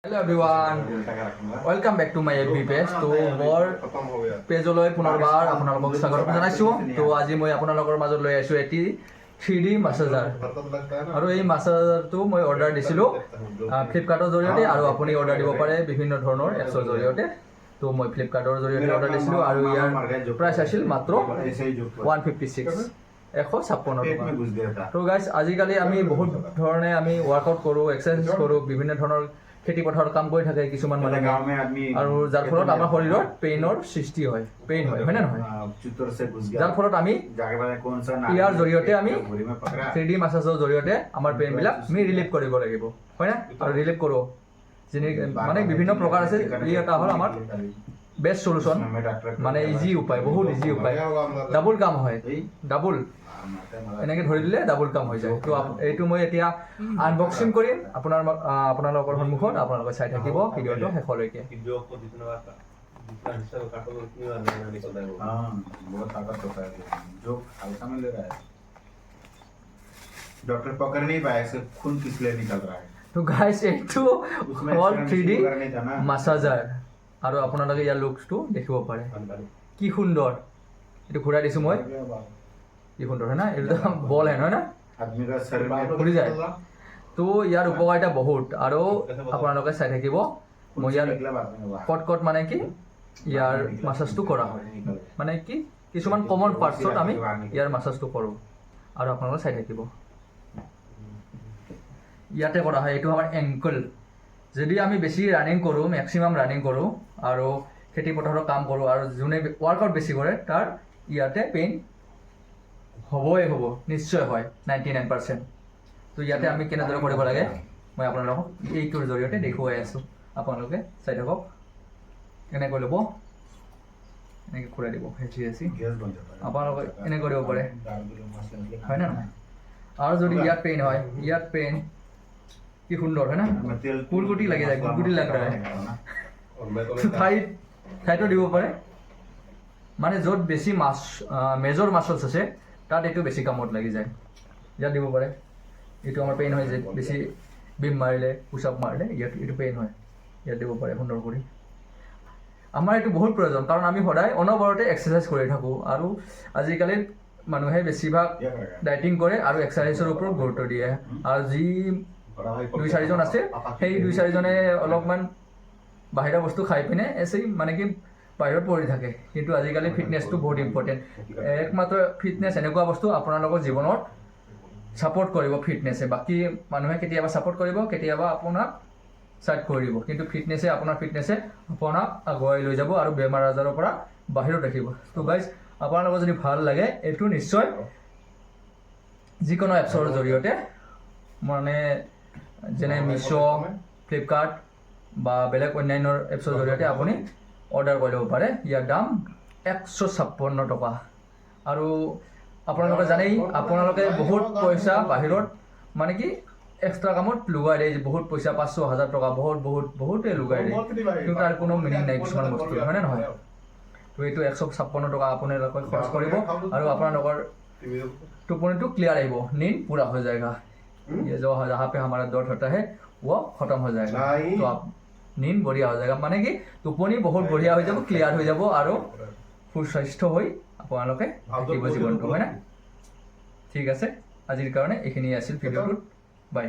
Hello everyone, welcome back to my FB page. তো মোৰ পেজলৈ পুনৰবাৰ আপোনালোকক স্বাগতম জনাইছোঁ। তো আজি মই আপোনালোকৰ মাজত লৈ আহিছোঁ এটি 3D মাছাজাৰ আৰু এই মাছাজাৰটো মই অৰ্ডাৰ দিছিলোঁ ফ্লিপকাৰ্টৰ জৰিয়তে আৰু আপুনি অৰ্ডাৰ দিব পাৰে বিভিন্ন ধৰণৰ এপছৰ জৰিয়তে। তো মই ফ্লিপকাৰ্টৰ জৰিয়তে অৰ্ডাৰ দিছিলোঁ আৰু ইয়াৰ প্ৰাইচ আছিল মাত্ৰ 156 টকা। তো গাইজ আজিকালি আমি বহুত ধৰণে আমি ৱৰ্কআউট কৰোঁ, এক্সাৰচাইজ কৰোঁ, বিভিন্ন ধৰণৰ খেতি পথাৰত কাম কৰি থাকে কিছুমান মানুহে আৰু যাৰ ফলত আমাৰ শৰীৰত পেইনৰ সৃষ্টি হয়, পেইন হয় নে নহয়? যাৰ ফলত আমি ইয়াৰ জৰিয়তে আমি 3D মাছাজৰ জৰিয়তে আমাৰ পেইনবিলাক আমি ৰিলিভ কৰিব লাগিব, হয় না? আৰু ৰিলিভ কৰোঁ যেনে মানে বিভিন্ন প্ৰকাৰ আছে। ই এটা হ'ল আমাৰ বেষ্ট সলিউশ্যন, মানে ইজি উপায়, বহুত ইজি উপায়, ডাবল কাম হয়, ডাবল এনেকৈ ধৰি দিলে ডাবল কাম হৈ যায়। তো এইটো মই এতিয়া আনবক্সিং কৰিম আপোনালোকৰ সন্মুখত, আপোনালোকে চাই থাকিব ভিডিঅ'টো শেষলৈকে। डॉक्टर पकड़ नहीं पाया, से खून किस लिए निकल रहा है। তো গাইজ এইটো হ'ল 3D মাছাজাৰ আৰু আপোনালোকে ইয়াৰ লুকছটো দেখিব পাৰে, কি সুন্দৰ। এইটো ঘূৰাই দিছোঁ মই, কি সুন্দৰ হয় না? এইটো বল হেন হয় না, आदमी का शरीर में ঘূৰি যায়। তো ইয়াৰ উপকাৰিতা বহুত আৰু আপোনালোকে চাই থাকিব। মই ইয়াৰ কট মানে কি ইয়াৰ মাছাজটো কৰা হয়, মানে কি কিছুমান কমন পাৰ্টছত আমি ইয়াৰ মাছাজটো কৰোঁ আৰু আপোনালোকে চাই থাকিব। ইয়াতে কৰা হয়, এইটো আমাৰ এংকল। যদি আমি বেছি ৰানিং কৰোঁ, মেক্সিমাম ৰানিং কৰোঁ আৰু খেতি পথাৰত কাম কৰোঁ আৰু যোনে ৱৰ্কআউট বেছি কৰে তাৰ ইয়াতে পেইন হ'বই হ'ব, নিশ্চয় হয় 99%। তো ইয়াতে আমি কেনেদৰে কৰিব লাগে মই আপোনালোকক এইটোৰ জৰিয়তে দেখুৱাই আছোঁ, আপোনালোকে চাই থাকক। এনেকৈ ল'ব, এনেকৈ ঘূৰাই দিব, হেঁচি হেঁচি আপোনালোকে এনেকৈ কৰিব পাৰে, হয় নে নহয়? আৰু যদি ইয়াত পেইন হয়, ইয়াত পেইন কি সুন্দৰ হয় না, কুলকুটি লাগি যায়, কুলকুটি লাগি যায়। ঠাইতো দিব পাৰে, মানে য'ত বেছি মাছ মেজৰ মাছলছ আছে তাত এইটো বেছি কামত লাগি যায়, ইয়াত দিব পাৰে। এইটো আমাৰ পেইন হয় যে বেছি বিম মাৰিলে, পুচাপ মাৰিলে ইয়াত এইটো পেইন হয়, ইয়াত দিব পাৰে সুন্দৰ কৰি। আমাৰ এইটো বহুত প্ৰয়োজন, কাৰণ আমি সদায় অনবৰতে এক্সাৰচাইজ কৰি থাকোঁ আৰু আজিকালি মানুহে বেছিভাগ ডাইটিং কৰে আৰু এক্সাৰচাইজৰ ওপৰত গুৰুত্ব দিয়ে। আৰু যি 2-4জন আছে সেই 2-4জনে অলপমান বাহিৰা বস্তু খাই পিনে এচেই মানে কি বাহিৰত পৰি থাকে। কিন্তু আজিকালি ফিটনেছটো বহুত ইম্পৰ্টেণ্ট। একমাত্ৰ ফিটনেছ এনেকুৱা বস্তু আপোনালোকৰ জীৱনত ছাপৰ্ট কৰিব ফিটনেছে। বাকী মানুহে কেতিয়াবা ছাপৰ্ট কৰিব, কেতিয়াবা আপোনাক ছাইড কৰি দিব, কিন্তু ফিটনেছে আপোনাক আগুৱাই লৈ যাব আৰু বেমাৰ আজাৰৰ পৰা বাহিৰত ৰাখিব। তো গাইজ আপোনালোকৰ যদি ভাল লাগে এইটো নিশ্চয় যিকোনো এপছৰ জৰিয়তে, মানে যেনে মিছ', ফ্লিপকাৰ্ট বা বেলেগ অন্যান্য এপছৰ জৰিয়তে আপুনি অৰ্ডাৰ কৰি ল'ব পাৰে। ইয়াৰ দাম 156 টকা। আৰু আপোনালোকে জানেই আপোনালোকে বহুত পইচা বাহিৰত মানে কি এক্সট্ৰা কামত লুগাই দিয়ে, বহুত পইচা 500-1000 টকা বহুতে লুগাই দিয়ে, কিন্তু তাৰ কোনো মিনিং নাই কিছুমান বস্তু, হয় নে নহয়? তো এইটো 156 টকা আপোনালোকে খৰচ কৰিব আৰু আপোনালোকৰ টোপনিটো ক্লিয়াৰ আহিব, नींद पूरा हो जाएगा। ये जो जहाँ पे हमारा दर्द होता है वो खत्म हो जाएगा, तो आप नींद बढ़िया हो जाएगा, মানে কি টোপনি বহুত বঢ়িয়া হৈ যাব, ক্লিয়াৰ হৈ যাব আৰু সুস্বাস্থ্য হৈ আপোনালোকে থাকিব জীৱনটো, হয় না? ঠিক আছে, আজিৰ কাৰণে এইখিনি আছিল ভিডিঅ'টোত, বাই।